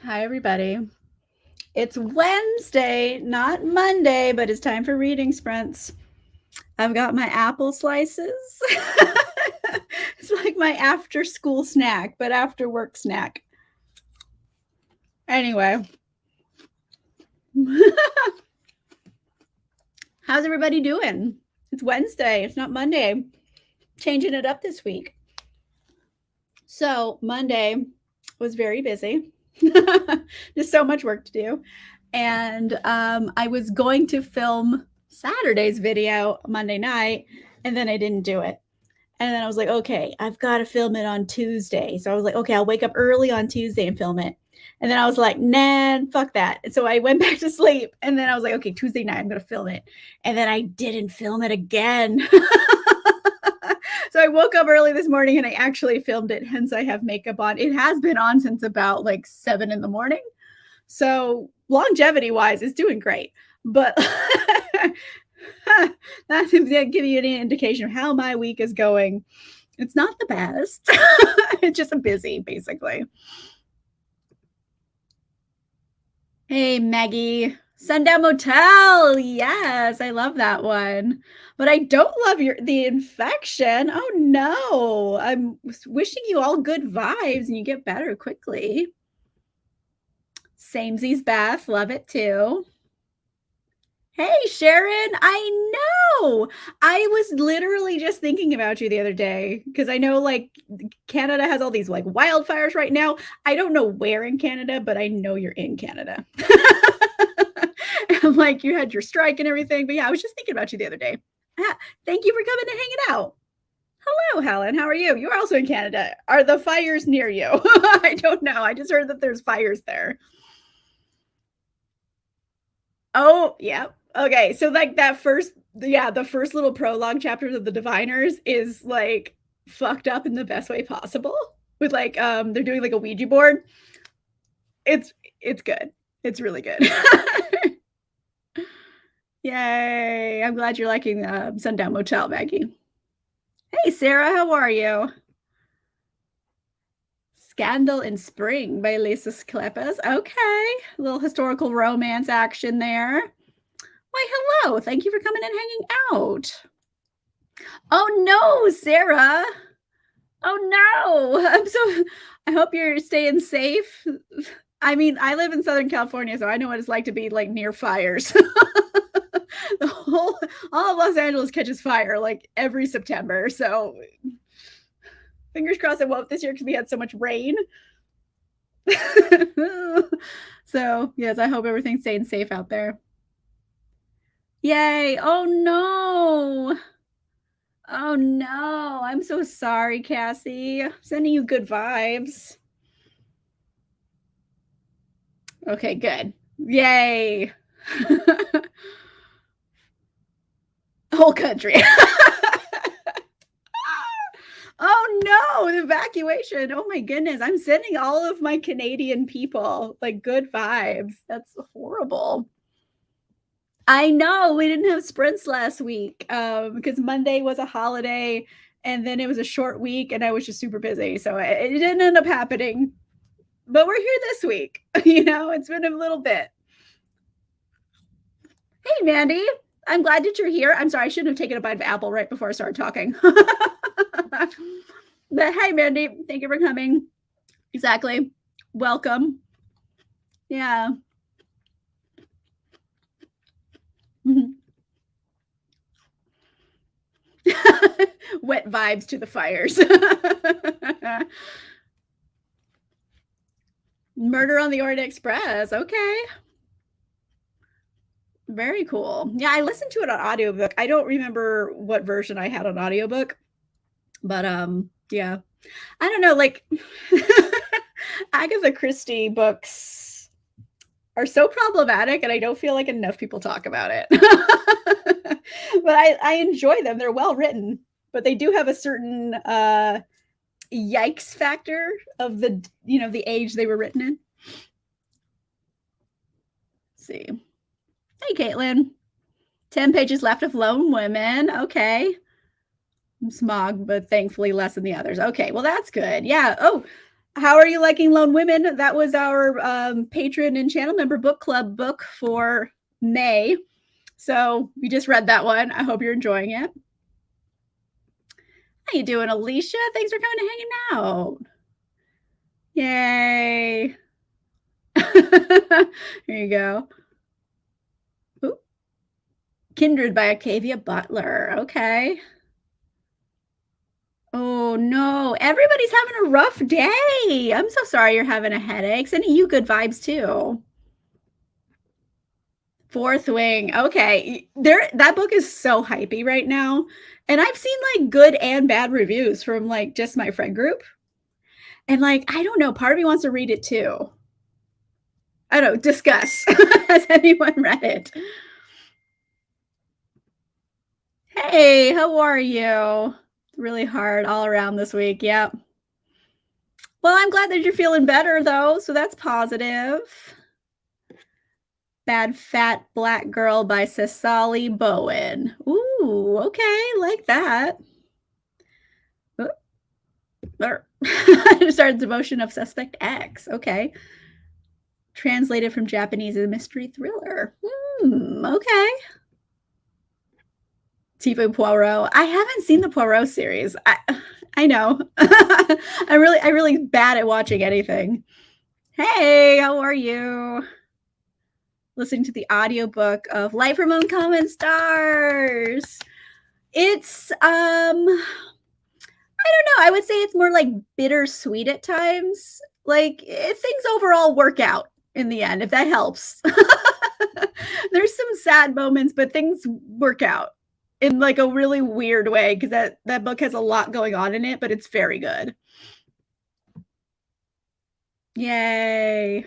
Hi, everybody. It's Wednesday, not Monday, but it's time for reading sprints. I've got my apple slices. It's like my after school snack, but after work snack. Anyway, how's everybody doing? It's Wednesday, it's not Monday. Changing it up this week. So, Monday was very busy. Just so much work to do. And I was going to film Saturday's video Monday night, and then I didn't do it. And then I was like, okay, I've got to film it on Tuesday. So I was like, okay, I'll wake up early on Tuesday and film it. And then I was like, nah, fuck that. And so I went back to sleep. And then I was like, okay, Tuesday night, I'm going to film it. And then I didn't film it again. So I woke up early this morning and I actually filmed it. Hence, I have makeup on. It has been on since about like 7 in the morning. So longevity wise, it's doing great. But that doesn't give you any indication of how my week is going. It's not the best. It's just busy, basically. Hey, Maggie. Sundown Motel. Yes, I love that one. But I don't love the infection. Oh no. I'm wishing you all good vibes and you get better quickly. Samesies Beth, love it too. Hey, Sharon, I know. I was literally just thinking about you the other day because I know like Canada has all these like wildfires right now. I don't know where in Canada, but I know you're in Canada. And like you had your strike and everything. But yeah, I was just thinking about you the other day. Thank you for coming and hanging out. Hello, Helen. How are you? You're also in Canada. Are the fires near you? I don't know. I just heard that there's fires there. Oh, yeah. Okay, so like that first, the first little prologue chapters of the Diviners is like fucked up in the best way possible. With like they're doing like a Ouija board. It's good. It's really good. Yay! I'm glad you're liking Sundown Motel, Maggie. Hey, Sarah, how are you? Scandal in Spring by Lisa Kleppas. Okay, a little historical romance action there. Why, hello. Thank you for coming and hanging out. Oh, no, Sarah. Oh, no. I hope you're staying safe. I mean, I live in Southern California, so I know what it's like to be like near fires. All of Los Angeles catches fire like every September. So fingers crossed it won't this year because we had so much rain. So, yes, I hope everything's staying safe out there. Yay. Oh, no. Oh, no. I'm so sorry, Cassie. Sending you good vibes. Okay, good. Yay. Whole country. Oh no, the evacuation. Oh my goodness. I'm sending all of my Canadian people like good vibes. That's horrible. I know we didn't have sprints last week because Monday was a holiday and then it was a short week and I was just super busy. So it didn't end up happening. But we're here this week. It's been a little bit. Hey, Mandy. I'm glad that you're here. I'm sorry, I shouldn't have taken a bite of apple right before I started talking. But hey, Mandy, thank you for coming. Exactly. Welcome. Yeah. Wet vibes to the fires. Murder on the Orient Express. Okay. Very cool. Yeah, I listened to it on audiobook. I don't remember what version I had on audiobook. But yeah. I don't know, like Agatha Christie books are so problematic and I don't feel like enough people talk about it. But I enjoy them. They're well written, but they do have a certain yikes factor of the age they were written in. Let's see. Hey, Caitlin. 10 pages left of Lone Women. Okay. Smog, but thankfully less than the others. Okay, well, that's good. Yeah. Oh, How are you liking Lone Women? That was our patron and channel member book club book for May. So we just read that one. I hope you're enjoying it. How you doing, Alicia? Thanks for coming and hanging out. Yay. Here you go. Ooh. Kindred by Octavia Butler. Okay. Oh no, everybody's having a rough day. I'm so sorry you're having a headache. Sending you good vibes too. Fourth Wing. Okay. That book is so hypey right now. And I've seen like good and bad reviews from like just my friend group. And like, I don't know, part of me wants to read it too. I don't know, discuss. Has anyone read it? Hey, how are you? Really hard all around this week. Yep. Well, I'm glad that you're feeling better though, so that's positive. Bad Fat Black Girl by Cecily Bowen. Ooh, okay, like that. Started Devotion of Suspect X. Okay. Translated from Japanese, a mystery thriller. Okay. Tifu Poirot. I haven't seen the Poirot series. I know. I'm really bad at watching anything. Hey, how are you? Listening to the audiobook of Light from Uncommon Stars. It's I don't know. I would say it's more like bittersweet at times. Like things overall work out in the end, if that helps. There's some sad moments, but things work out in like a really weird way because that book has a lot going on in it, but it's very good. Yay.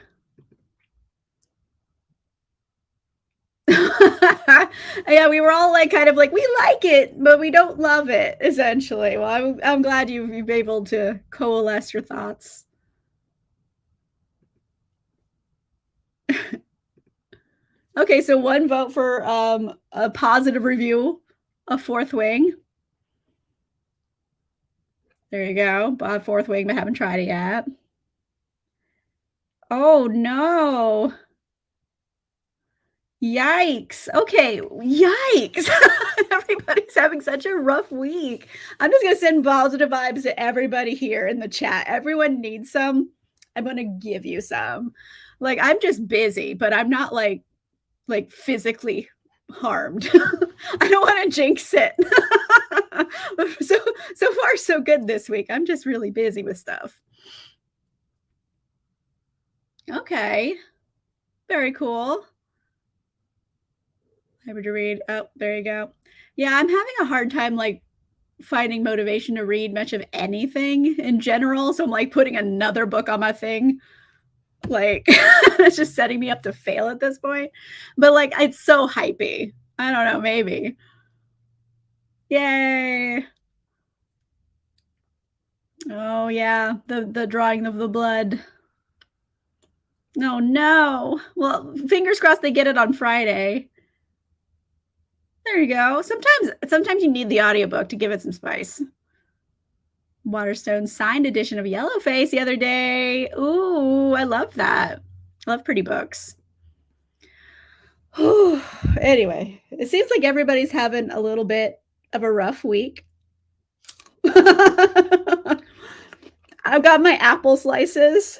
Yeah, we were all like kind of like we like it, but we don't love it, essentially. Well, I'm glad you've been able to coalesce your thoughts. Okay, so one vote for a positive review of Fourth Wing. There you go. Bought Fourth Wing, but haven't tried it yet. Oh no. Yikes. Okay, yikes. Everybody's having such a rough week. I'm just going to send positive vibes to everybody here in the chat. Everyone needs some. I'm going to give you some. Like, I'm just busy, but I'm not like physically harmed. I don't want to jinx it. So far so good this week. I'm just really busy with stuff. Okay. Very cool. Never to read. Oh, there you go. Yeah, I'm having a hard time like finding motivation to read much of anything in general. So I'm like putting another book on my thing. Like it's just setting me up to fail at this point. But like it's so hypey. I don't know, maybe. Yay. Oh yeah, the drawing of the blood. No. Well, fingers crossed they get it on Friday. There you go. Sometimes you need the audiobook to give it some spice. Waterstone signed edition of Yellowface the other day. Ooh, I love that. I love pretty books. Anyway, it seems like everybody's having a little bit of a rough week. I've got my apple slices.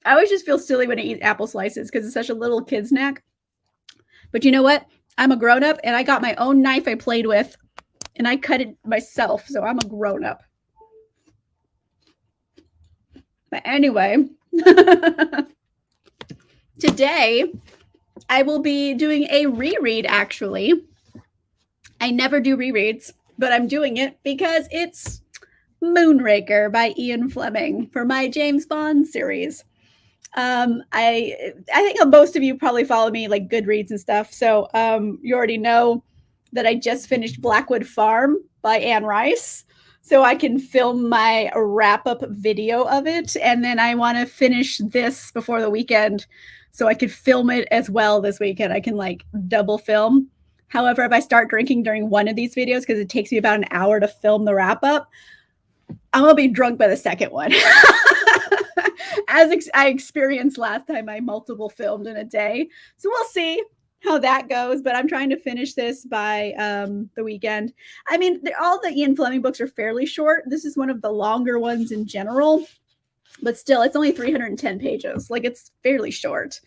I always just feel silly when I eat apple slices because it's such a little kid snack. But you know what? I'm a grown-up and I got my own knife I played with and I cut it myself. So I'm a grown-up. But anyway, today I will be doing a reread, actually. I never do rereads, but I'm doing it because it's Moonraker by Ian Fleming for my James Bond series. I think most of you probably follow me like Goodreads and stuff. So you already know that I just finished Blackwood Farm by Anne Rice. So I can film my wrap-up video of it. And then I want to finish this before the weekend so I could film it as well this weekend. I can like double film. However, if I start drinking during one of these videos, because it takes me about an hour to film the wrap-up, I'm gonna be drunk by the second one. I experienced last time I multiple filmed in a day. So we'll see how that goes, but I'm trying to finish this by the weekend. I mean, all the Ian Fleming books are fairly short. This is one of the longer ones in general, but still, it's only 310 pages. Like, it's fairly short.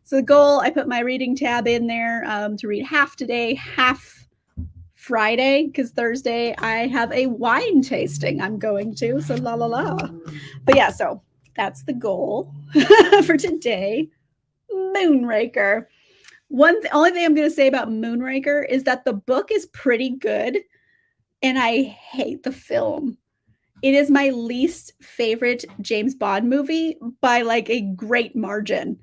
So the goal, I put my reading tab in there to read half today, half Friday, because Thursday I have a wine tasting I'm going to. So la la la. But yeah, so that's the goal for today. Moonraker. Only thing I'm going to say about Moonraker is that the book is pretty good, and I hate the film. It is my least favorite James Bond movie by like a great margin.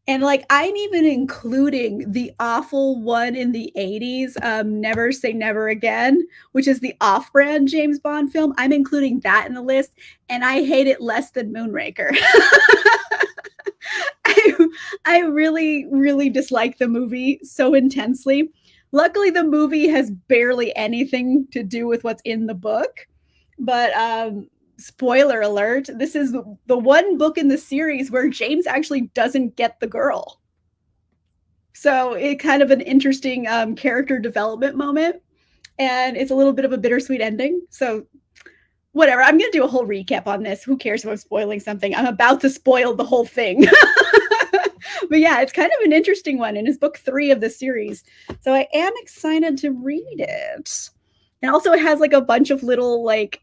And like, I'm even including the awful one in the 80s, Never Say Never Again, which is the off-brand James Bond film. I'm including that in the list, and I hate it less than Moonraker. I really, really dislike the movie so intensely. Luckily, the movie has barely anything to do with what's in the book. But spoiler alert, this is the one book in the series where James actually doesn't get the girl. So it kind of an interesting character development moment. And it's a little bit of a bittersweet ending. So whatever, I'm going to do a whole recap on this. Who cares if I'm spoiling something? I'm about to spoil the whole thing. But yeah, it's kind of an interesting one, and it's book 3 of the series. So I am excited to read it. And also it has like a bunch of little like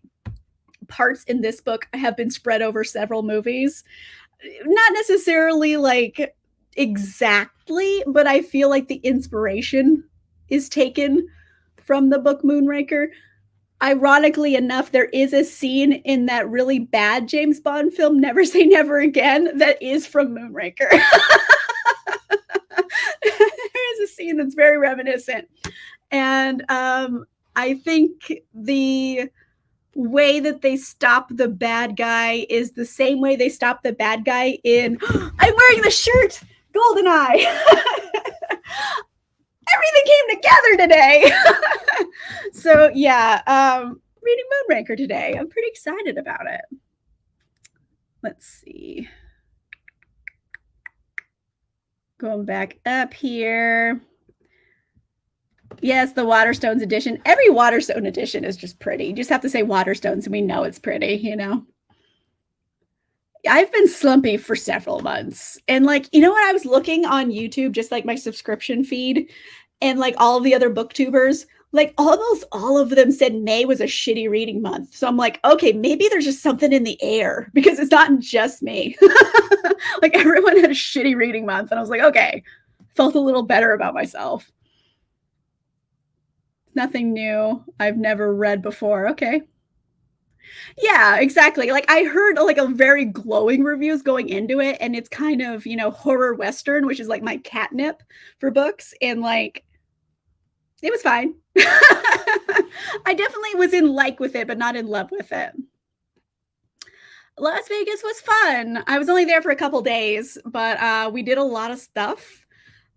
parts in this book have been spread over several movies. Not necessarily like exactly, but I feel like the inspiration is taken from the book Moonraker. Ironically enough, there is a scene in that really bad James Bond film, Never Say Never Again, that is from Moonraker. There is a scene that's very reminiscent. And I think the way that they stop the bad guy is the same way they stop the bad guy in I'm wearing the shirt, GoldenEye. Everything came together today. So yeah, reading Moonraker today. I'm pretty excited about it. Let's see. Going back up here. Yes, the Waterstones edition. Every Waterstone edition is just pretty. You just have to say Waterstones and we know it's pretty, you know? I've been slumpy for several months. And like, you know what? I was looking on YouTube, just like my subscription feed, and like all of the other booktubers, like almost all of them said May was a shitty reading month. So I'm like, okay, maybe there's just something in the air because it's not just me. Like everyone had a shitty reading month. And I was like, okay, felt a little better about myself. Nothing new I've never read before. Okay. Yeah, exactly. Like I heard like a very glowing reviews going into it, and it's kind of, you know, horror Western, which is like my catnip for books. And like, it was fine. I definitely was in like with it, but not in love with it. Las Vegas was fun. I was only there for a couple days, but we did a lot of stuff.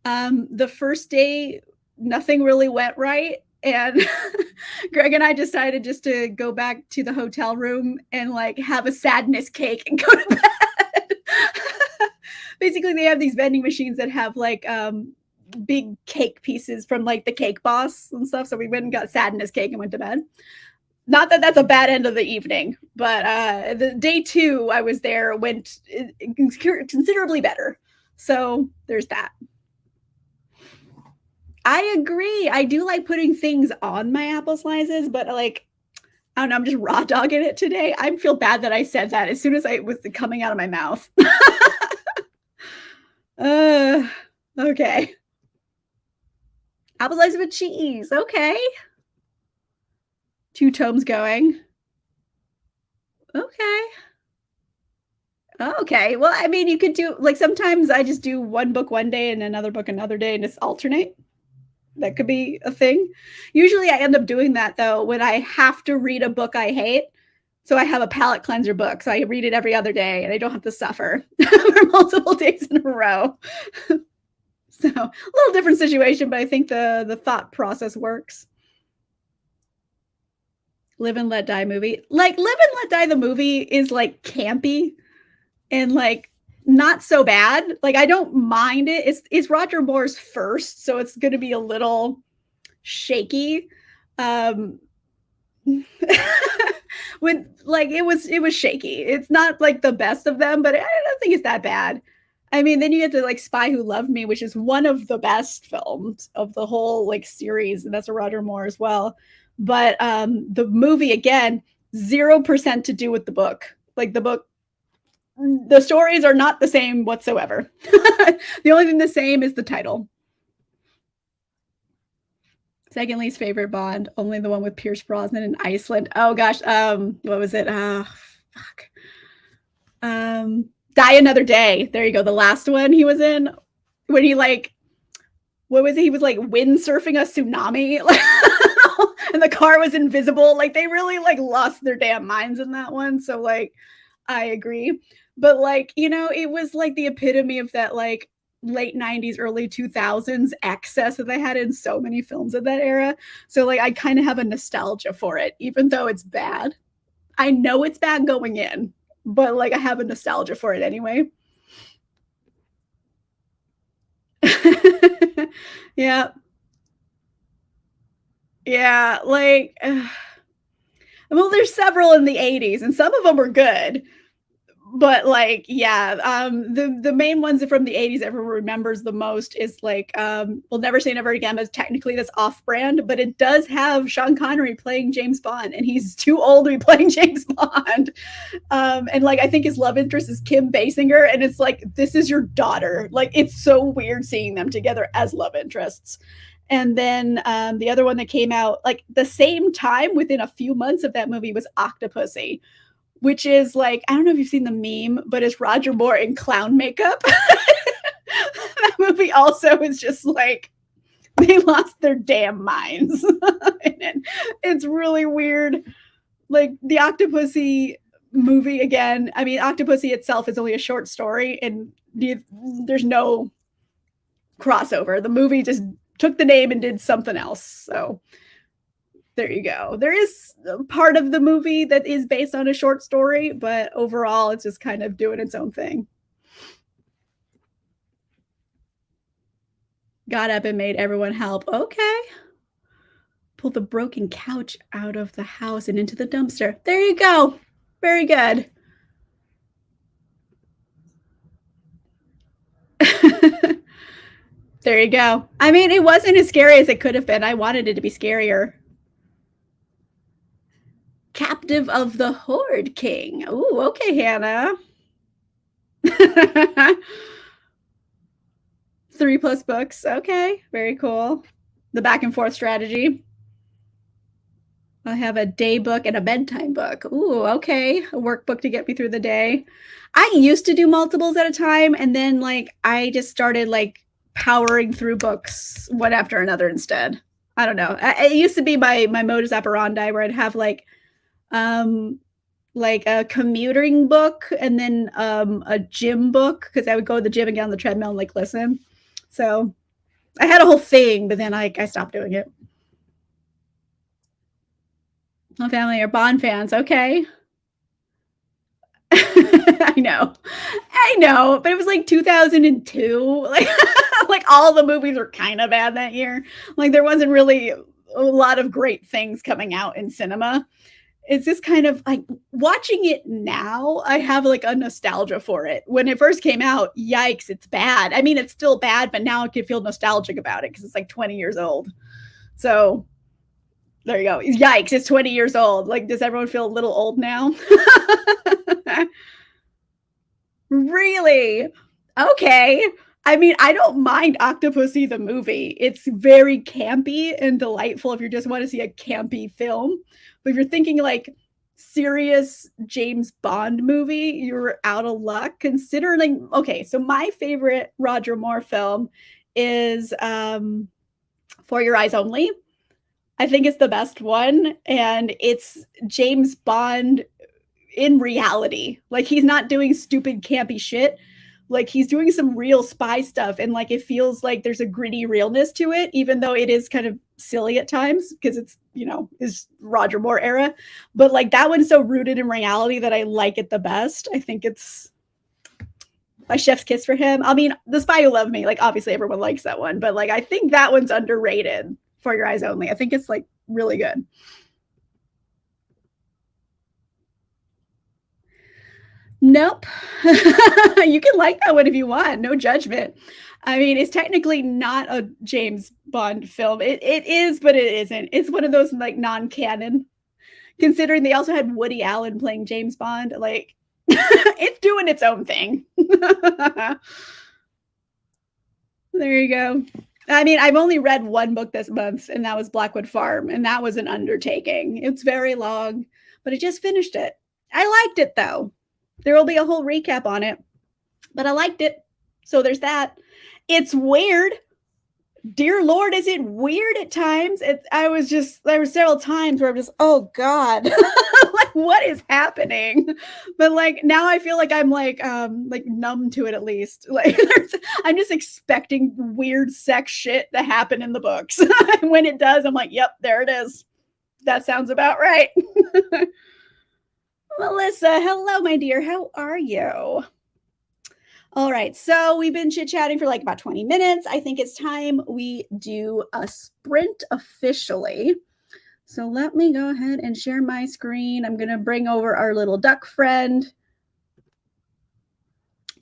The first day, nothing really went right. And Greg and I decided just to go back to the hotel room and like have a sadness cake and go to bed. Basically, they have these vending machines that have like big cake pieces from like the Cake Boss and stuff. So we went and got sadness cake and went to bed. Not that that's a bad end of the evening, but the day 2 I was there went considerably better. So there's that. I agree. I do like putting things on my apple slices, but like, I don't know, I'm just raw dogging it today. I feel bad that I said that as soon as it was coming out of my mouth. Okay. Apple slices with cheese. Okay. 2 tomes going. Okay. Okay. Well, I mean, you could do like sometimes I just do one book one day and another book another day and just alternate. That could be a thing. Usually I end up doing that though when I have to read a book I hate. So I have a palate cleanser book. So I read it every other day and I don't have to suffer for multiple days in a row. So a little different situation, but I think the thought process works. Live and Let Die movie. Like Live and Let Die the movie is like campy and like not so bad. Like I don't mind it. It's Roger Moore's first, so it's going to be a little shaky. Um when like it was shaky. It's not like the best of them, but I don't think it's that bad. I mean, then you get to like Spy Who Loved Me, which is one of the best films of the whole like series, and that's a Roger Moore as well. But the movie again, 0% to do with the book. Like the book, the stories are not the same whatsoever. The only thing the same is the title. Second least favorite Bond, only the one with Pierce Brosnan in Iceland. Oh gosh, what was it? Fuck. Die Another Day. There you go. The last one he was in, when he like, what was it? He was like windsurfing a tsunami, and the car was invisible. Like they really like lost their damn minds in that one. So like, I agree, but like it was like the epitome of that like late 90s early 2000s excess that they had in so many films of that era. So like I kind of have a nostalgia for it, even though it's bad. I know it's bad going in, but like I have a nostalgia for it anyway. Yeah. Yeah, like well there's several in the 80s and some of them are good, but like yeah, the main ones from the 80s everyone remembers the most is like We'll Never Say Never Again, but technically that's off brand, but it does have Sean Connery playing James Bond and he's too old to be playing James Bond. And like I think his love interest is Kim Basinger, and it's like, this is your daughter. Like it's so weird seeing them together as love interests. And then the other one that came out like the same time within a few months of that movie was Octopussy, which is like, I don't know if you've seen the meme, but it's Roger Moore in clown makeup. That movie also is just like, they lost their damn minds. It's really weird. Like the Octopussy movie again. I mean, Octopussy itself is only a short story, and there's no crossover. The movie just took the name and did something else. So there you go. There is part of the movie that is based on a short story, but overall, it's just kind of doing its own thing. Got up and made everyone help. Okay. Pull the broken couch out of the house and into the dumpster. There you go. Very good. There you go. I mean, it wasn't as scary as it could have been. I wanted it to be scarier. Captive of the Horde King. Ooh, okay, Hannah. 3+ books. Okay, very cool. The back and forth strategy. I have a day book and a bedtime book. Ooh, okay. A workbook to get me through the day. I used to do multiples at a time, and then like I just started like powering through books one after another instead. I don't know. It used to be my modus operandi where I'd have like a commuting book and then a gym book, because I would go to the gym and get on the treadmill and like listen. So I had a whole thing, but then I stopped doing it. My family are Bond fans. Okay. I know. I know, but it was like 2002. Like like all the movies were kind of bad that year. Like there wasn't really a lot of great things coming out in cinema. It's just kind of like watching it now, I have like a nostalgia for it. When it first came out, yikes, it's bad. I mean, it's still bad, but now I can feel nostalgic about it because it's like 20 years old. So there you go. Yikes, it's 20 years old. Like, does everyone feel a little old now? Really? Okay. I mean, I don't mind Octopussy the movie. It's very campy and delightful if you just want to see a campy film. But if you're thinking like serious James Bond movie, you're out of luck. Considering, okay, so my favorite Roger Moore film is For Your Eyes Only. I think it's the best one, and it's James Bond in reality. Like he's not doing stupid campy shit, like he's doing some real spy stuff and like it feels like there's a gritty realness to it, even though it is kind of silly at times because it's, is Roger Moore era. But like that one's so rooted in reality that I like it the best. I think it's my chef's kiss for him. I mean, The Spy Who Loved Me, like obviously everyone likes that one, but like I think that one's underrated. For Your Eyes Only. I think it's like really good. Nope. You can like that one if you want. No judgment. I mean, it's technically not a James Bond film. It is, but it isn't. It's one of those like non-canon. Considering they also had Woody Allen playing James Bond, like it's doing its own thing. There you go. I mean, I've only read one book this month, and that was Blackwood Farm, and that was an undertaking. It's very long, but I just finished it. I liked it though. There will be a whole recap on it, but I liked it. So there's that. It's weird. Dear Lord, is it weird at times? There were several times where I'm just, oh God, like what is happening? But like now I feel like I'm like numb to it at least. Like I'm just expecting weird sex shit to happen in the books. And when it does, I'm like, yep, there it is. That sounds about right. Melissa, hello, my dear. How are you? All right, so we've been chit chatting for like about 20 minutes. I think it's time we do a sprint officially. So let me go ahead and share my screen. I'm going to bring over our little duck friend.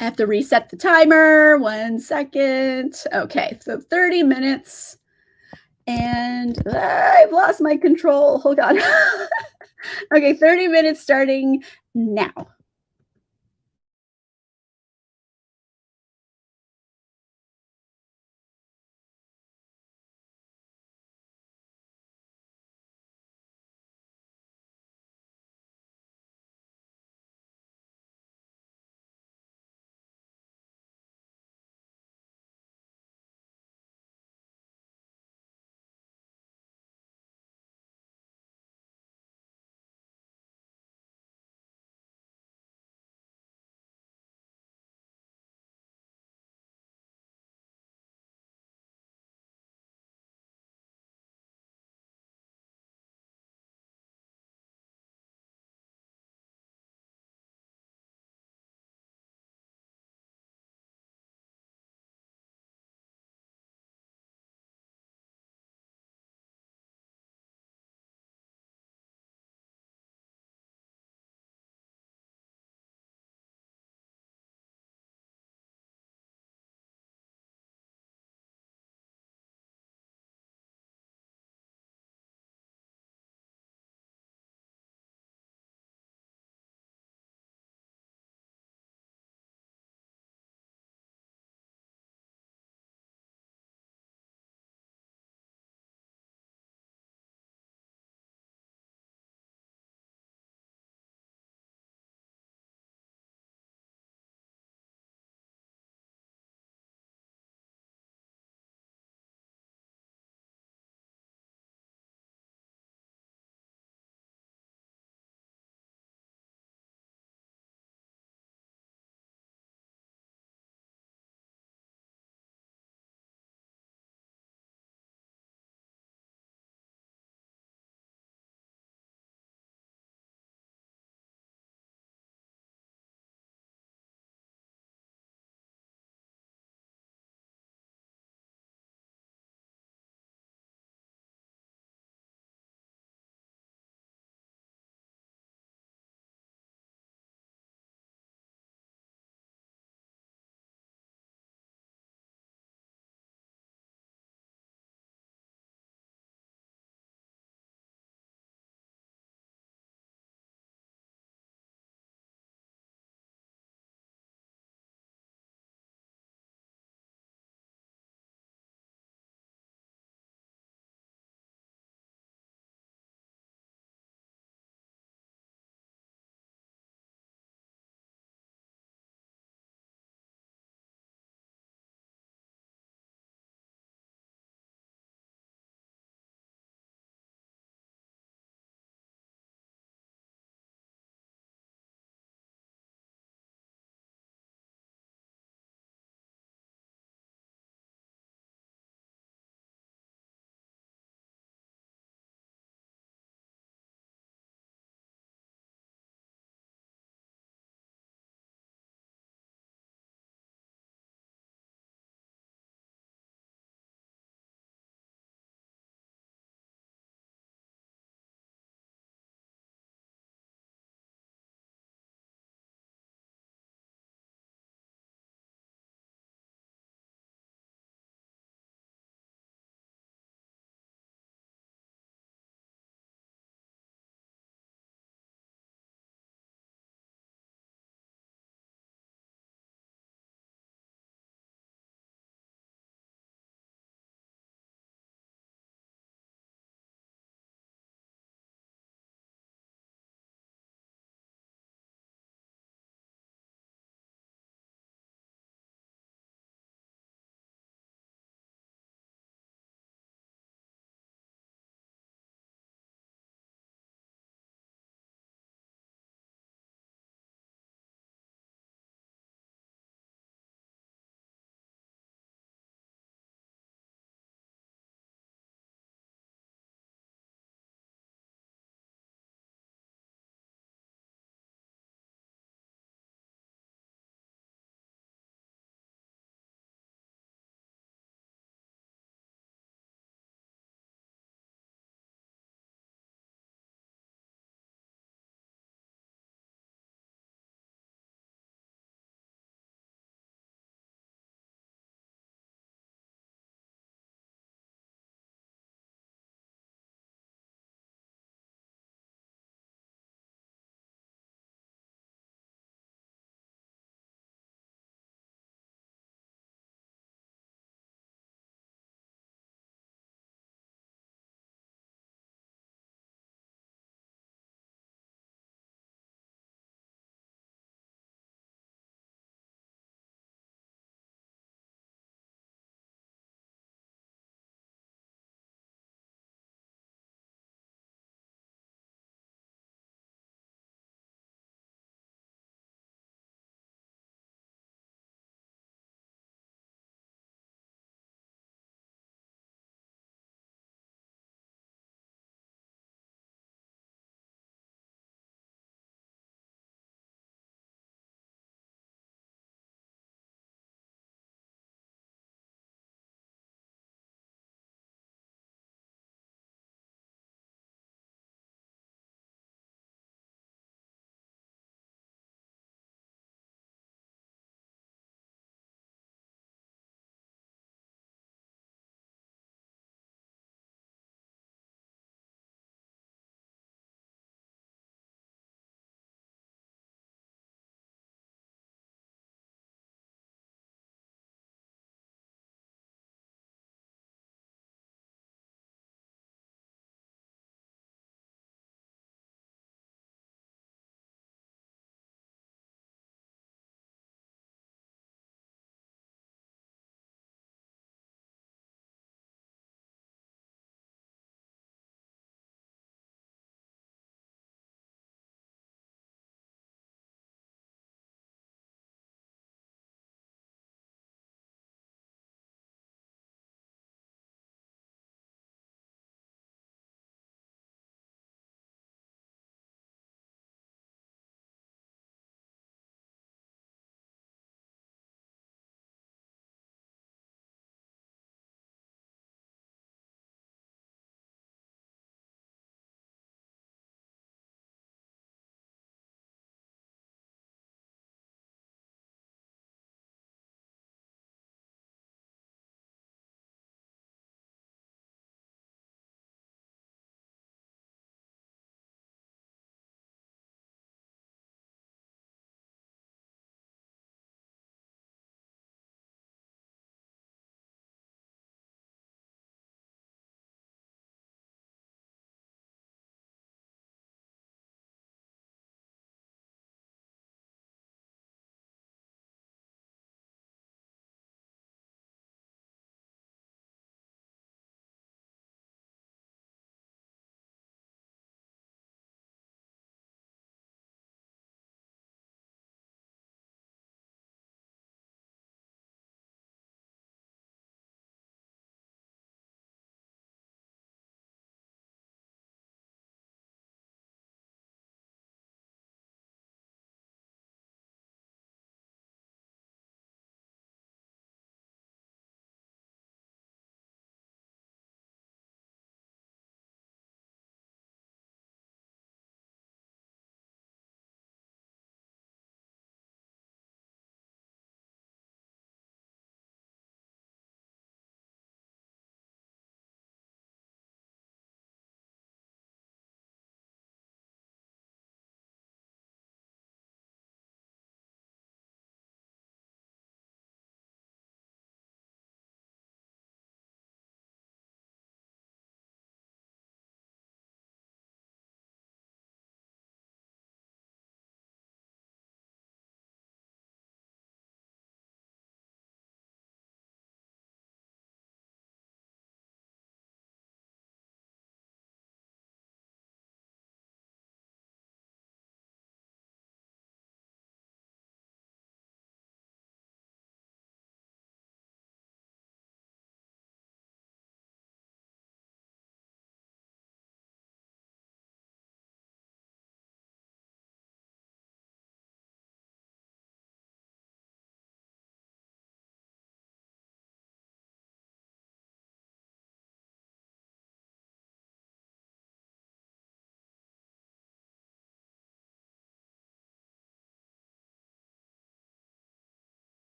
I have to reset the timer. 1 second. Okay, so 30 minutes. And I've lost my control. Hold on. Okay, 30 minutes starting now.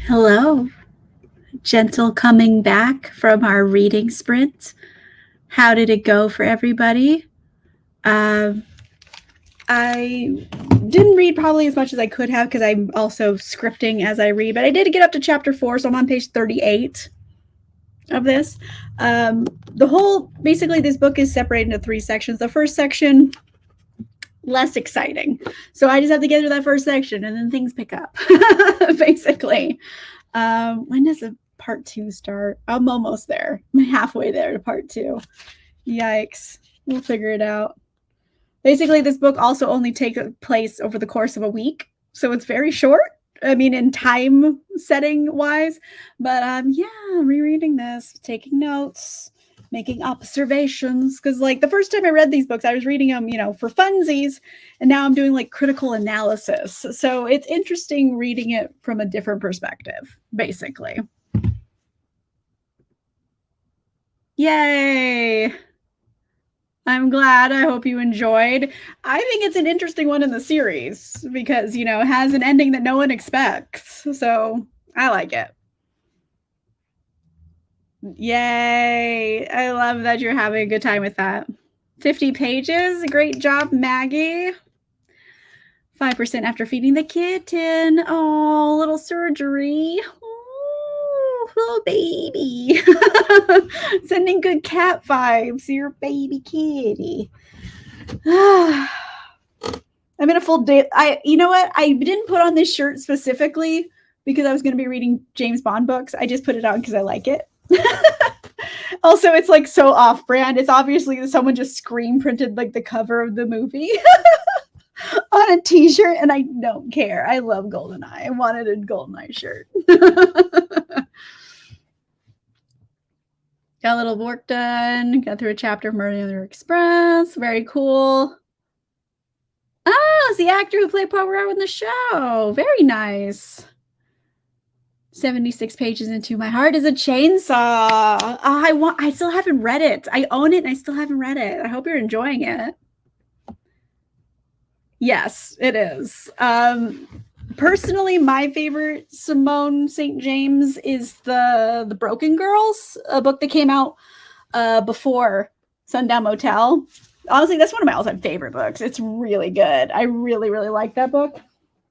Hello, gentle coming back from our reading sprint. How did it go for everybody? I didn't read probably as much as I could have because I'm also scripting as I read, but I did get up to chapter 4, so I'm on page 38 of this. Basically, this book is separated into 3 sections. The first section, less exciting. So I just have to get through that first section and then things pick up, basically. When does the part 2 start? I'm almost there. I'm halfway there to part 2. Yikes. We'll figure it out. Basically, this book also only takes place over the course of a week, so it's very short. I mean, in time setting wise, but yeah, rereading this, taking notes, making observations, because like the first time I read these books, I was reading them, for funsies, and now I'm doing like critical analysis. So it's interesting reading it from a different perspective, basically. Yay! I'm glad. I hope you enjoyed. I think it's an interesting one in the series because, it has an ending that no one expects. So I like it. Yay. I love that you're having a good time with that. 50 pages. Great job, Maggie. 5% after feeding the kitten. Oh, little surgery. Little baby. Sending good cat vibes to your baby kitty. I'm in a full day. You know what? I didn't put on this shirt specifically because I was going to be reading James Bond books. I just put it on because I like it. Also, it's like so off-brand. It's obviously someone just screen printed like the cover of the movie on a t-shirt, and I don't care. I love GoldenEye. I wanted a GoldenEye shirt. Got a little work done. Got through a chapter of Murder Express. Very cool. Oh, it's the actor who played Poirot in the show. Very nice. 76 pages into My Heart is a Chainsaw. I still haven't read it. I own it and I still haven't read it. I hope you're enjoying it. Yes, it is. Personally, my favorite Simone St. James is the Broken Girls, a book that came out before Sundown Motel. Honestly, that's one of my all-time favorite books. It's really good. I really, really like that book.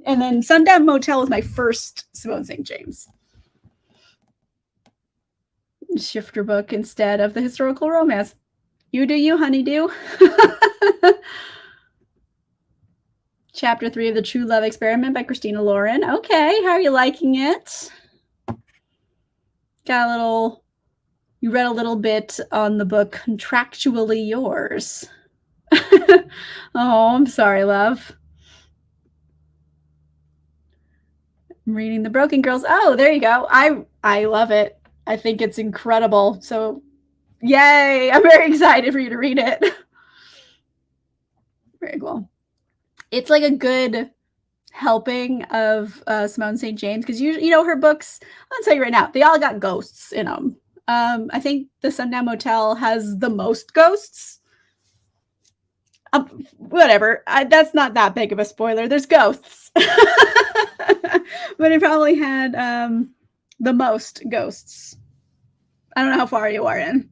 And then Sundown Motel was my first Simone St. James shifter book instead of the historical romance. You do you, honeydew. Chapter 3 of The True Love Experiment by Christina Lauren. Okay, how are you liking it? You read a little bit on the book Contractually Yours. Oh, I'm sorry, love. I'm reading The Broken Girls. Oh, there you go. I love it. I think it's incredible. So, yay. I'm very excited for you to read it. Very cool. It's like a good helping of Simone St. James because her books, I'll tell you right now, they all got ghosts in them. I think the Sundown Motel has the most ghosts. Whatever. That's not that big of a spoiler. There's ghosts. But it probably had the most ghosts. I don't know how far you are in.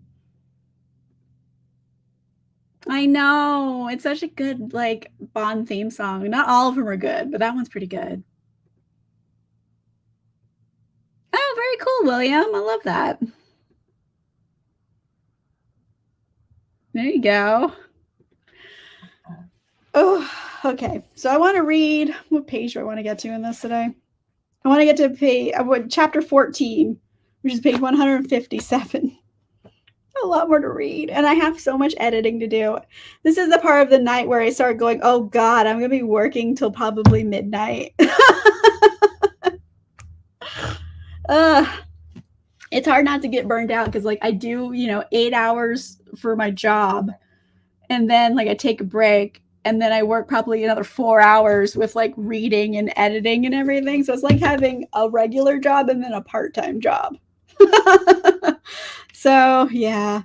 I know. It's such a good, like, Bond theme song. Not all of them are good, but that one's pretty good. Oh, very cool, William. I love that. There you go. Oh, okay. So I want to read. What page do I want to get to in this today? I want to get to chapter 14, which is page 157. A lot more to read, and I have so much editing to do. This is the part of the night where I start going, oh God, I'm going to be working till probably midnight. It's hard not to get burned out because like I do, 8 hours for my job, and then like I take a break, and then I work probably another 4 hours with like reading and editing and everything. So it's like having a regular job and then a part-time job. So yeah,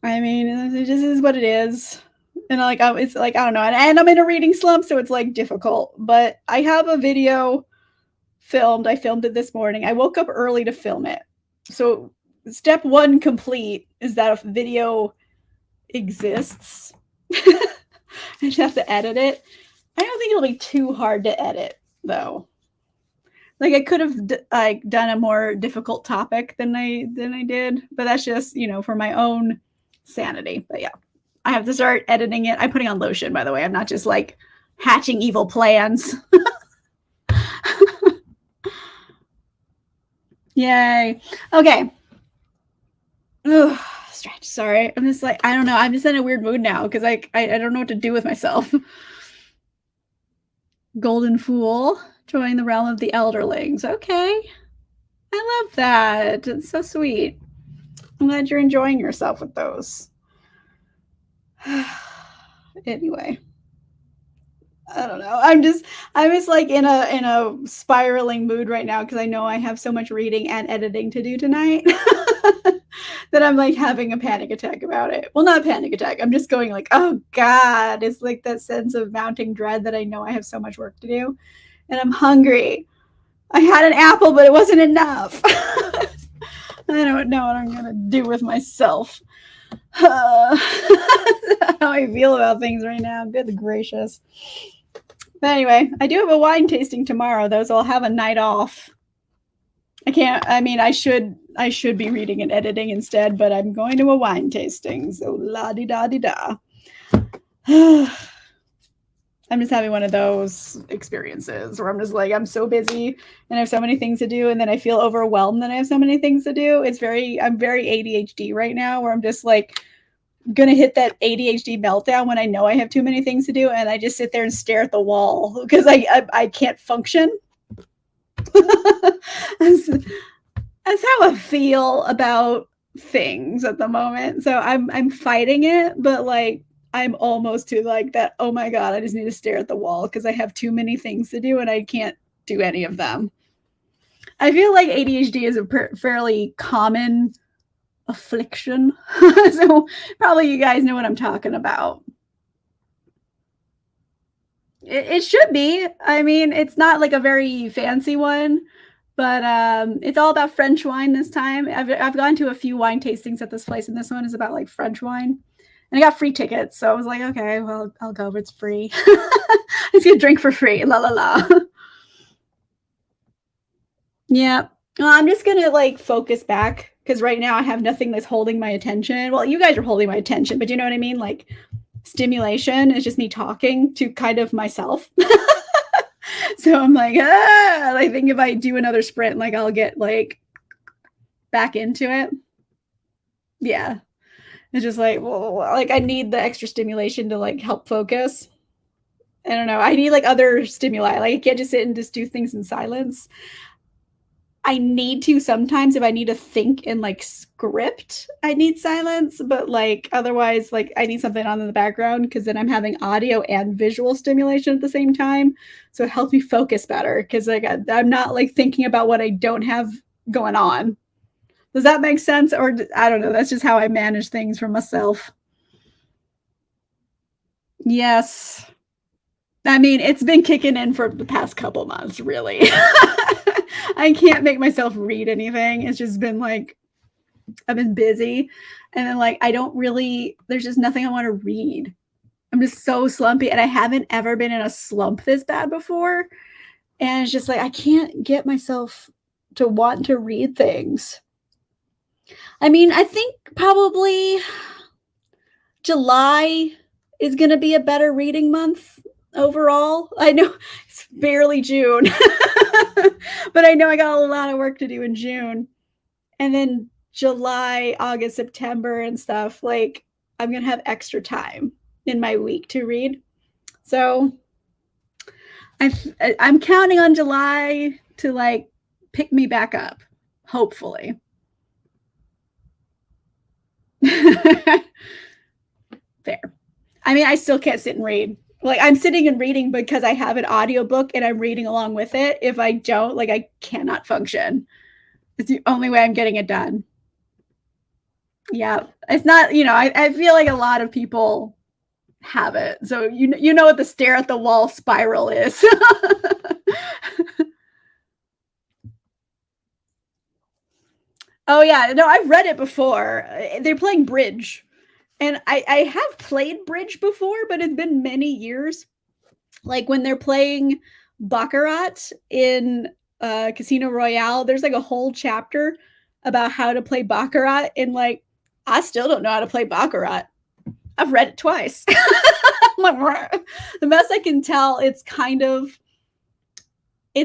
I mean, it just is what it is. And like, it's like, I don't know. And I'm in a reading slump, so it's like difficult, but I have a video filmed. I filmed it this morning. I woke up early to film it. So step one complete is that if video exists, I just have to edit it. I don't think it'll be too hard to edit though. Like I could have done a more difficult topic than I did, but that's just, for my own sanity. But yeah, I have to start editing it. I'm putting on lotion, by the way. I'm not just like hatching evil plans. Yay. Okay. Ugh, stretch. Sorry. I'm just like, I don't know. I'm just in a weird mood now because I don't know what to do with myself. Golden Fool. Join the realm of the elderlings. Okay. I love that. It's so sweet. I'm glad you're enjoying yourself with those. Anyway. I don't know. I'm just like in a spiraling mood right now because I know I have so much reading and editing to do tonight that I'm like having a panic attack about it. Well, not a panic attack. I'm just going like, oh God. It's like that sense of mounting dread that I know I have so much work to do. And I'm hungry. I had an apple, but it wasn't enough. I don't know what I'm gonna do with myself. How I feel about things right now. Good gracious. But anyway, I do have a wine tasting tomorrow, though, so I'll have a night off. I should be reading and editing instead, but I'm going to a wine tasting, so la-di-da-di-da. I'm just having one of those experiences where I'm just like, I'm so busy and I have so many things to do, and then I feel overwhelmed that I have so many things to do. I'm very ADHD right now, where I'm just like, gonna hit that ADHD meltdown when I know I have too many things to do, and I just sit there and stare at the wall because I can't function. that's how I feel about things at the moment. So I'm fighting it, but like I'm almost to like that. Oh my God, I just need to stare at the wall because I have too many things to do and I can't do any of them. I feel like ADHD is a fairly common affliction. So probably you guys know what I'm talking about. It should be. I mean, it's not like a very fancy one, but it's all about French wine this time. I've gone to a few wine tastings at this place, and this one is about like French wine. And I got free tickets, so I was like, okay, well, I'll go. It's free. It's gonna drink for free. La la la. Yeah. Well, I'm just gonna like focus back because right now I have nothing that's holding my attention. Well, you guys are holding my attention, but you know what I mean? Like stimulation is just me talking to kind of myself. So I'm like, I think if I do another sprint, like I'll get like back into it. Yeah. It's just like, well, like I need the extra stimulation to like help focus. I don't know. I need like other stimuli. Like I can't just sit and just do things in silence. I need to sometimes if I need to think in like script, I need silence, but like otherwise, like I need something on in the background because then I'm having audio and visual stimulation at the same time. So it helps me focus better because like I'm not like thinking about what I don't have going on. Does that make sense? Or I don't know. That's just how I manage things for myself. Yes. I mean, it's been kicking in for the past couple months, really. I can't make myself read anything. It's just been like, I've been busy. And then, like, there's just nothing I want to read. I'm just so slumpy. And I haven't ever been in a slump this bad before. And it's just like, I can't get myself to want to read things. I mean, I think probably July is going to be a better reading month overall. I know it's barely June, but I know I got a lot of work to do in June. And then July, August, September and stuff, like I'm going to have extra time in my week to read. So I'm counting on July to like pick me back up, hopefully. Fair. I mean, I still can't sit and read. Like I'm sitting and reading because I have an audiobook and I'm reading along with it. If I don't, like I cannot function. It's the only way I'm getting it done. Yeah. It's not, I feel like a lot of people have it. So you know what the stare at the wall spiral is. Oh yeah, no, I've read it before. They're playing bridge, and I have played bridge before, but it's been many years. Like when they're playing baccarat in Casino Royale, there's like a whole chapter about how to play baccarat, and like I still don't know how to play baccarat. I've read it twice. The best I can tell, it's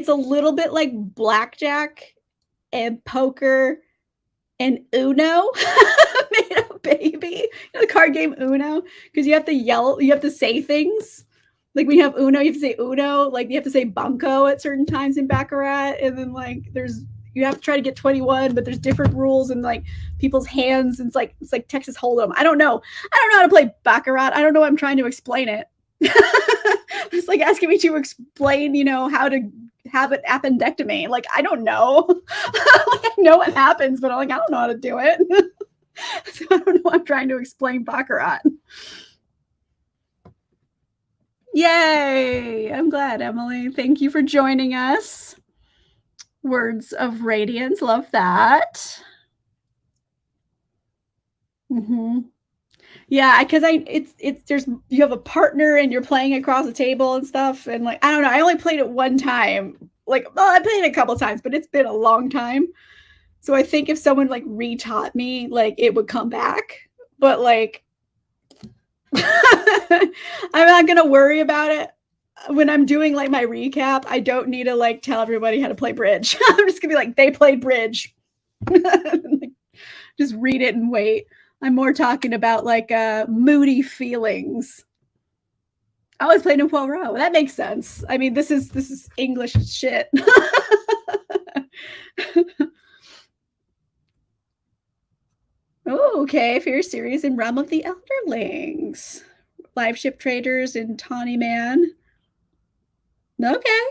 a little bit like blackjack and poker and Uno made a baby. You know, the card game Uno, because you have to yell, you have to say things. Like we have Uno, you have to say Uno. Like you have to say Bunko at certain times in Baccarat, and then like you have to try to get 21, but there's different rules and like people's hands. And it's like Texas Hold'em. I don't know. I don't know how to play Baccarat. I don't know. I'm trying to explain it. It's like asking me to explain, how to have an appendectomy. Like, I don't know. Like, I know what happens, but I'm like, I don't know how to do it. So I don't know. I'm trying to explain Baccarat. Yay! I'm glad, Emily. Thank you for joining us. Words of Radiance. Love that. Mm-hmm. Yeah, because you have a partner and you're playing across the table and stuff, and like I don't know, I only played it one time. Like, well, I played it a couple times, but it's been a long time. So I think if someone like retaught me, like it would come back. But like I'm not gonna worry about it. When I'm doing like my recap, I don't need to like tell everybody how to play bridge. I'm just gonna be like, they played bridge. Just read it and wait. I'm more talking about like moody feelings. I always played in Poirot. That makes sense. I mean, this is English shit. Oh, okay. Fair series in Realm of the Elderlings. Live ship traders in Tawny Man. Okay.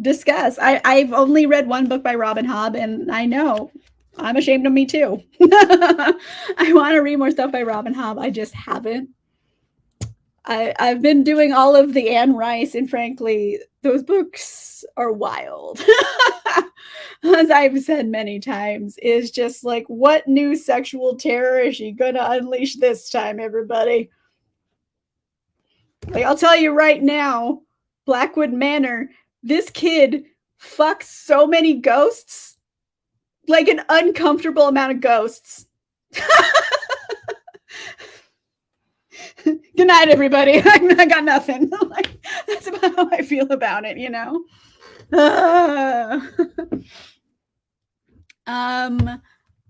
Discuss. I've only read one book by Robin Hobb, and I know I'm ashamed of me too. I want to read more stuff by Robin Hobb. I just haven't. I've been doing all of the Anne Rice, and frankly, those books are wild. As I've said many times, is just like, what new sexual terror is she gonna unleash this time, everybody? Like, I'll tell you right now, Blackwood Manor, this kid fucks so many ghosts, like an uncomfortable amount of ghosts. Good night, everybody. I got nothing. Like, that's about how I feel about it,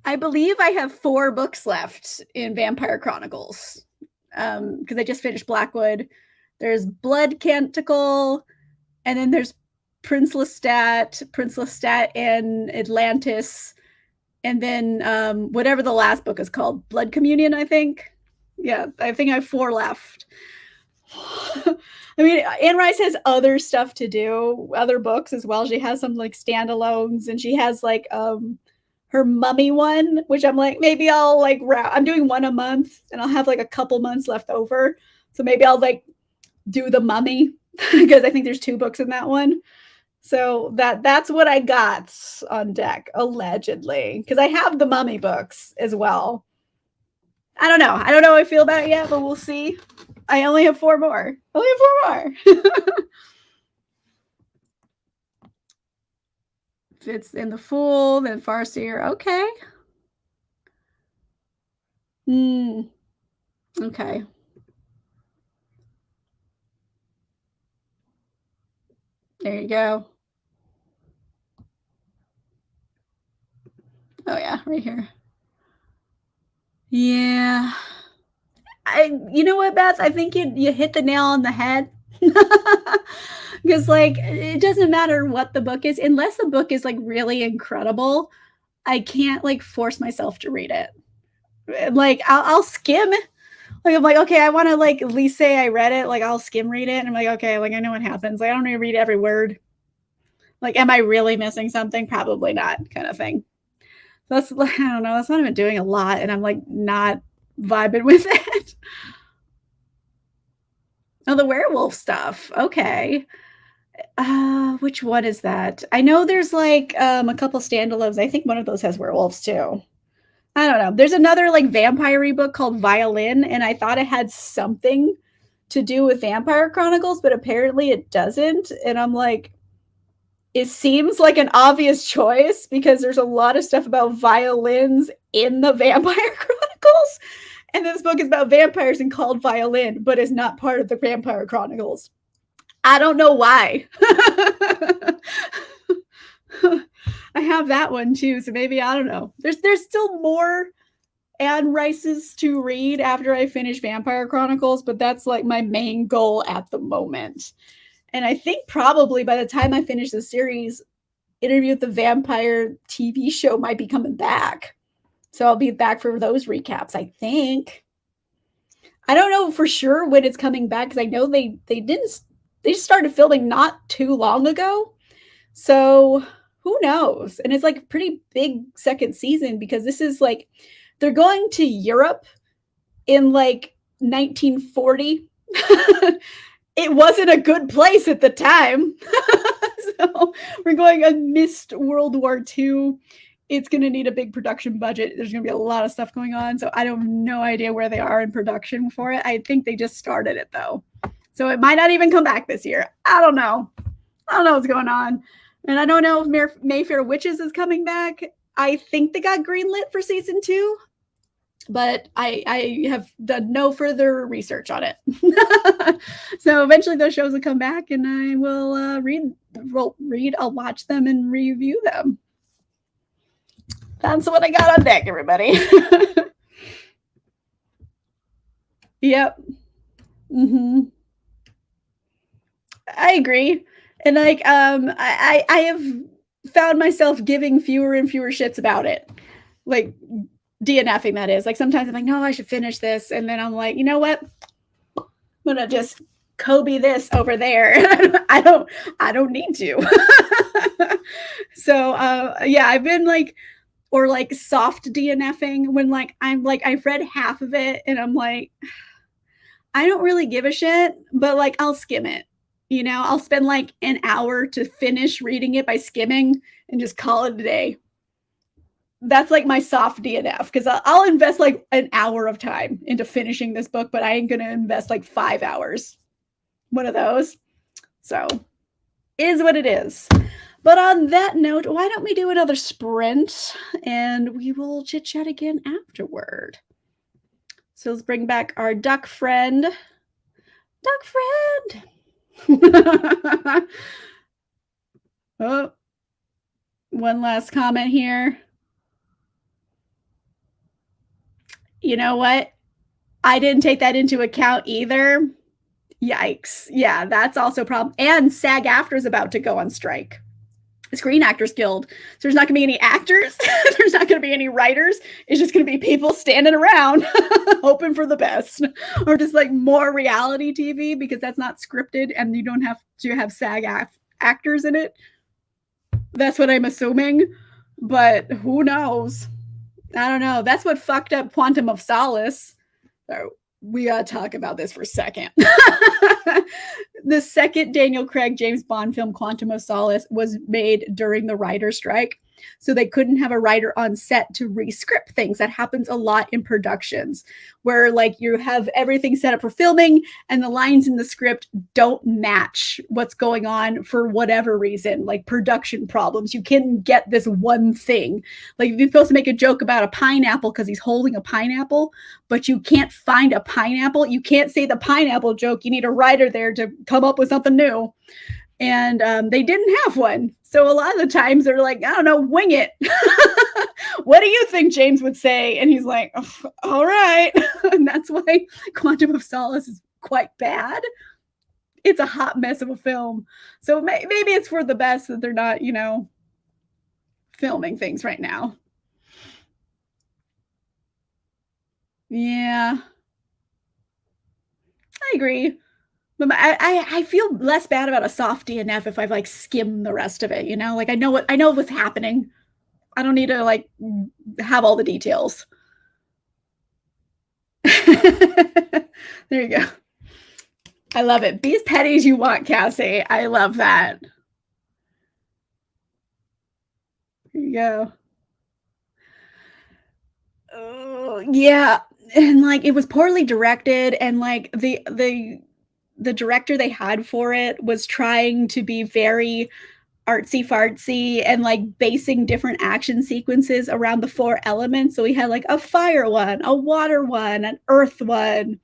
I believe I have 4 books left in Vampire Chronicles, because I just finished Blackwood. There's Blood Canticle, and then there's Prince Lestat and Atlantis, and then whatever the last book is called, Blood Communion, I think. Yeah, I think I have 4 left. I mean, Anne Rice has other stuff to do, other books as well. She has some like standalones, and she has like her mummy one, which I'm like, maybe I'll like I'm doing one a month, and I'll have like a couple months left over. So maybe I'll like do the mummy because I think there's 2 books in that one. So that's what I got on deck, allegedly, because I have the mummy books as well. I don't know how I feel about it yet, but we'll see. I only have 4 more. Fits in the Fool, then Farseer. Okay. Okay. There you go. Oh yeah, right here. Yeah. You know what, Beth? I think you hit the nail on the head. Because like it doesn't matter what the book is, unless the book is like really incredible. I can't like force myself to read it. Like I'll skim. Like I'm like, okay, I want to like at least say I read it. Like I'll skim read it, and I'm like, okay, like I know what happens. Like I don't need to read every word. Like, am I really missing something? Probably not, kind of thing. That's I don't know. That's not even doing a lot, and I'm like not vibing with it. Oh, the werewolf stuff. Okay. Which one is that? I know there's like a couple standalones. I think one of those has werewolves too. I don't know. There's another like vampire book called Violin, and I thought it had something to do with Vampire Chronicles, but apparently it doesn't. And I'm like, it seems like an obvious choice because there's a lot of stuff about violins in the Vampire Chronicles. And this book is about vampires and called Violin, but is not part of the Vampire Chronicles. I don't know why. I have that one too, so maybe I don't know. There's still more Anne Rice's to read after I finish Vampire Chronicles, but that's like my main goal at the moment. And I think probably by the time I finish the series, Interview with the Vampire TV show might be coming back. So I'll be back for those recaps, I think. I don't know for sure when it's coming back because I know they just started filming not too long ago. So who knows? And it's like a pretty big second season because this is like they're going to Europe in like 1940. It wasn't a good place at the time. So we're going amidst World War II. It's going to need a big production budget. There's going to be a lot of stuff going on. So I have no idea where they are in production for it. I think they just started it though. So it might not even come back this year. I don't know. I don't know what's going on. And I don't know if Mayfair Witches is coming back. I think they got greenlit for season 2. But I have done no further research on it. So eventually those shows will come back and I will I'll watch them and review them. That's what I got on deck, everybody. Yep. Mm-hmm. I agree. And like I have found myself giving fewer and fewer shits about it. Like DNFing, that is. Like sometimes I'm like, no, I should finish this. And then I'm like, you know what? I'm gonna just Kobe this over there. I don't need to. So yeah, I've been like, or like soft DNFing when like I'm like I've read half of it and I'm like, I don't really give a shit, but like I'll skim it. You know, I'll spend like an hour to finish reading it by skimming and just call it a day. That's like my soft DNF because I'll invest like an hour of time into finishing this book, but I ain't gonna invest like 5 hours. One of those. So is what it is. But on that note, why don't we do another sprint and we will chit chat again afterward. So let's bring back our duck friend. Duck friend. Oh, one last comment here. You know what? I didn't take that into account either. Yikes. Yeah, that's also a problem. And SAG-AFTRA is about to go on strike. Screen Actors Guild. So there's not going to be any actors. There's not going to be any writers. It's just going to be people standing around hoping for the best. Or just like more reality TV because that's not scripted and you don't have to have SAG actors in it. That's what I'm assuming. But who knows? I don't know. That's what fucked up Quantum of Solace. So we gotta talk about this for a second. The second Daniel Craig James Bond film, Quantum of Solace, was made during the writer's strike. So they couldn't have a writer on set to re-script things. That happens a lot in productions where like you have everything set up for filming and the lines in the script don't match what's going on for whatever reason, like production problems. You can't get this one thing. Like you're supposed to make a joke about a pineapple because he's holding a pineapple, but you can't find a pineapple. You can't say the pineapple joke. You need a writer there to come up with something new. And they didn't have one. So a lot of the times they're like, I don't know, wing it. What do you think James would say? And he's like, oh, all right. And that's why Quantum of Solace is quite bad. It's a hot mess of a film. So maybe it's for the best that they're not, you know, filming things right now. Yeah. I agree. But I feel less bad about a soft DNF if I've like skimmed the rest of it, you know? Like I know what's happening. I don't need to like have all the details. There you go. I love it. Be as petty as you want, Cassie. I love that. Here you go. Oh, yeah, and, like, it was poorly directed, and, like, the director they had for it was trying to be very artsy-fartsy and, like, basing different action sequences around the 4 elements, so we had, like, a fire one, a water one, an earth one,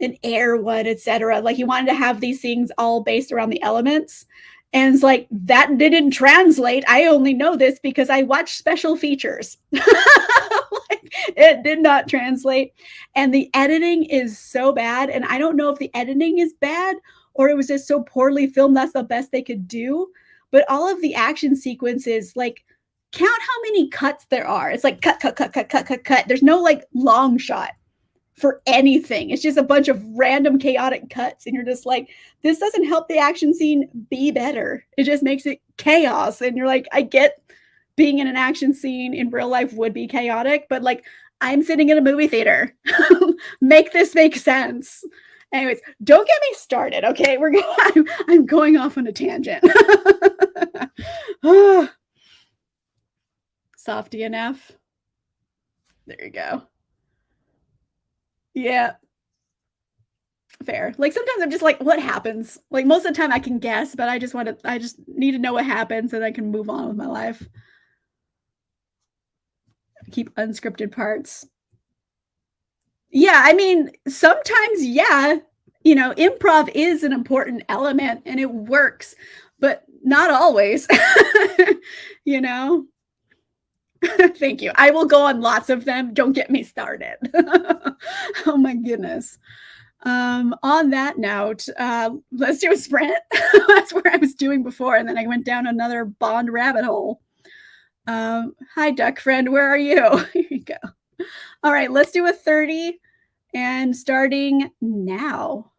an air one, etcetera. Like, he wanted to have these things all based around the elements, and it's like, that didn't translate. I only know this because I watched special features. Like, it did not translate, and the editing is so bad, and I don't know if the editing is bad or it was just so poorly filmed, that's the best they could do, but all of the action sequences, like, count how many cuts there are. It's like cut, cut, cut, cut, cut, cut, cut. There's no, like, long shot for anything. It's just a bunch of random chaotic cuts, and you're just like, this doesn't help the action scene be better. It just makes it chaos. And you're like, I get being in an action scene in real life would be chaotic, but like, I'm sitting in a movie theater. Make this make sense. Anyways, don't get me started. Okay, I'm going off on a tangent. Soft DNF. There you go. Yeah, fair. Like, sometimes I'm just like, "What happens?" Like, most of the time I can guess, but I just need to know what happens so that I can move on with my life. Keep unscripted parts. Yeah, I mean, sometimes, yeah, improv is an important element and it works, but not always. You know? Thank you. I will go on lots of them. Don't get me started. Oh my goodness. On that note, let's do a sprint. That's where I was doing before, and then I went down another Bond rabbit hole. Hi, duck friend, where are you? Here you go. All right, let's do a 30 and starting now.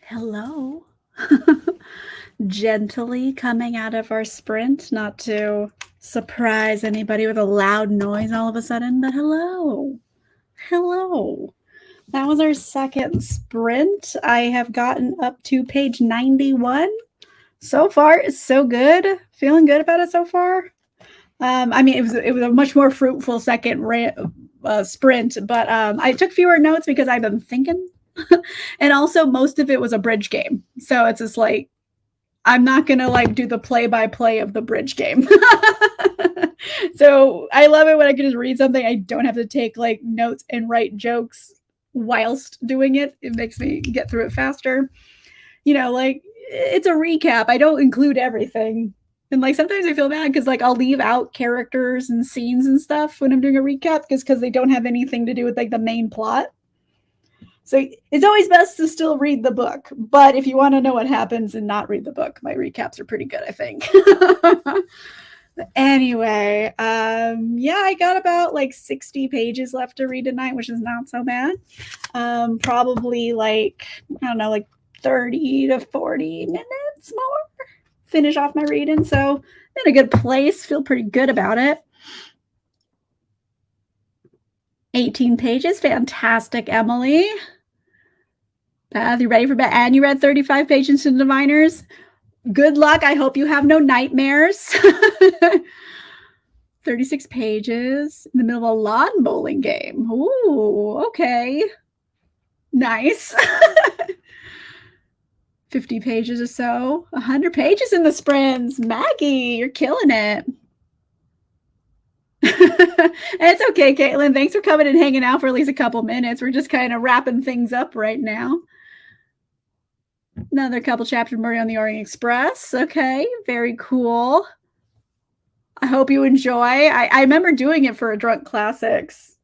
Hello. Gently coming out of our sprint, not to surprise anybody with a loud noise all of a sudden, but hello. Hello. That was our second sprint. I have gotten up to page 91. So far, it's so good. Feeling good about it so far. I mean, it was a much more fruitful second sprint, but I took fewer notes because I've been thinking, and also most of it was a bridge game. So it's just like I'm not gonna like do the play-by-play of the bridge game. So I love it when I can just read something. I don't have to take like notes and write jokes whilst doing it. It makes me get through it faster. You know, like it's a recap. I don't include everything. And like sometimes I feel bad because like I'll leave out characters and scenes and stuff when I'm doing a recap because they don't have anything to do with like the main plot. So it's always best to still read the book. But if you want to know what happens and not read the book, my recaps are pretty good, I think. Anyway, yeah, I got about like 60 pages left to read tonight, which is not so bad. Probably like, I don't know, like 30 to 40 minutes more. Finish off my reading. So in a good place. Feel pretty good about it. 18 pages. Fantastic, Emily. Beth, you ready for bed? And you read 35 pages to Diviners. Good luck. I hope you have no nightmares. 36 pages in the middle of a lawn bowling game. Ooh, okay. Nice. 50 pages or so. 100 pages in the sprints. Maggie, you're killing it. It's okay, Caitlin. Thanks for coming and hanging out for at least a couple minutes. We're just kind of wrapping things up right now. Another couple chapters, Murray on the Orient Express. Okay, very cool. I hope you enjoy. I remember doing it for a Drunk Classics,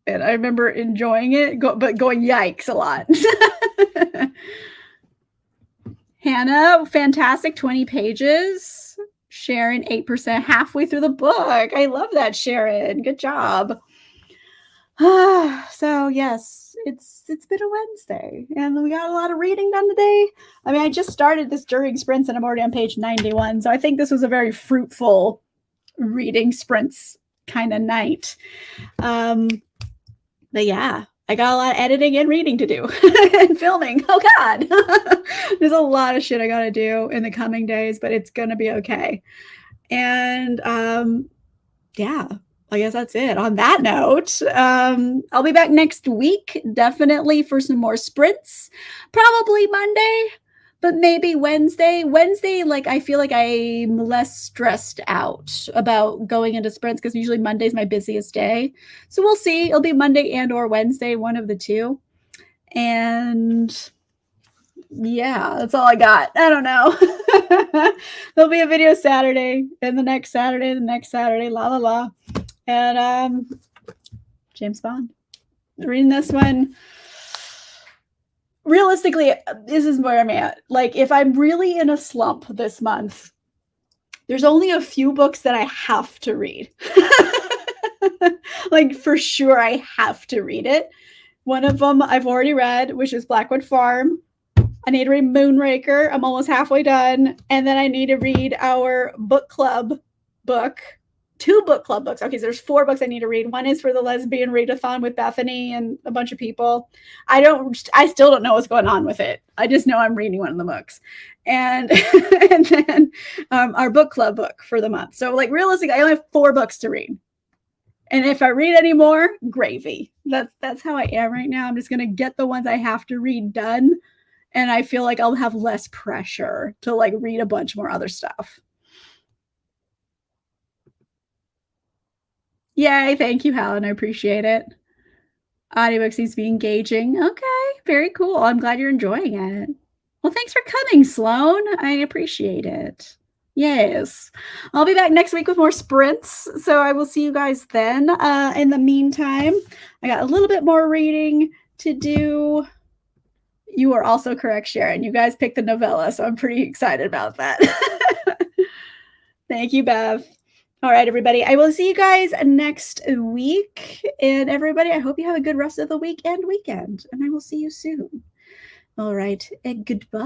and I remember enjoying it, but going yikes a lot. Hannah, fantastic, 20 pages. Sharon, 8%, halfway through the book. I love that, Sharon. Good job. So yes, it's been a Wednesday, and we got a lot of reading done today. I mean, I just started this during sprints, and I'm already on page 91. So I think this was a very fruitful reading sprints kind of night. But yeah, I got a lot of editing and reading to do and filming. Oh God, there's a lot of shit I got to do in the coming days, but it's going to be okay. And yeah, I guess that's it. On that note, I'll be back next week, definitely for some more sprints, probably Monday, but maybe Wednesday. Wednesday, like I feel like I'm less stressed out about going into sprints because usually Monday's my busiest day. So we'll see. It'll be Monday and or Wednesday, one of the two. And yeah, that's all I got. I don't know. There'll be a video Saturday, and the next Saturday, la la la. And James Bond. Reading this one. Realistically, this is where I'm at. Like, if I'm really in a slump this month, there's only a few books that I have to read. Like, for sure, I have to read it. One of them I've already read, which is Blackwood Farm. I need to read Moonraker. I'm almost halfway done. And then I need to read our book club book. 2 book club books. Okay, so there's 4 books I need to read. One is for the lesbian readathon with Bethany and a bunch of people. I still don't know what's going on with it. I just know I'm reading one of the books. And and then our book club book for the month. So like realistically, I only have 4 books to read. And if I read any more, gravy. That's how I am right now. I'm just gonna get the ones I have to read done. And I feel like I'll have less pressure to like read a bunch more other stuff. Yay, thank you, Helen. I appreciate it. Audiobook seems to be engaging. Okay, very cool. I'm glad you're enjoying it. Well, thanks for coming, Sloan. I appreciate it. Yes. I'll be back next week with more sprints. So I will see you guys then. In the meantime, I got a little bit more reading to do. You are also correct, Sharon. You guys picked the novella, so I'm pretty excited about that. Thank you, Bev. All right, everybody. I will see you guys next week. And everybody, I hope you have a good rest of the week and weekend. And I will see you soon. All right. Goodbye.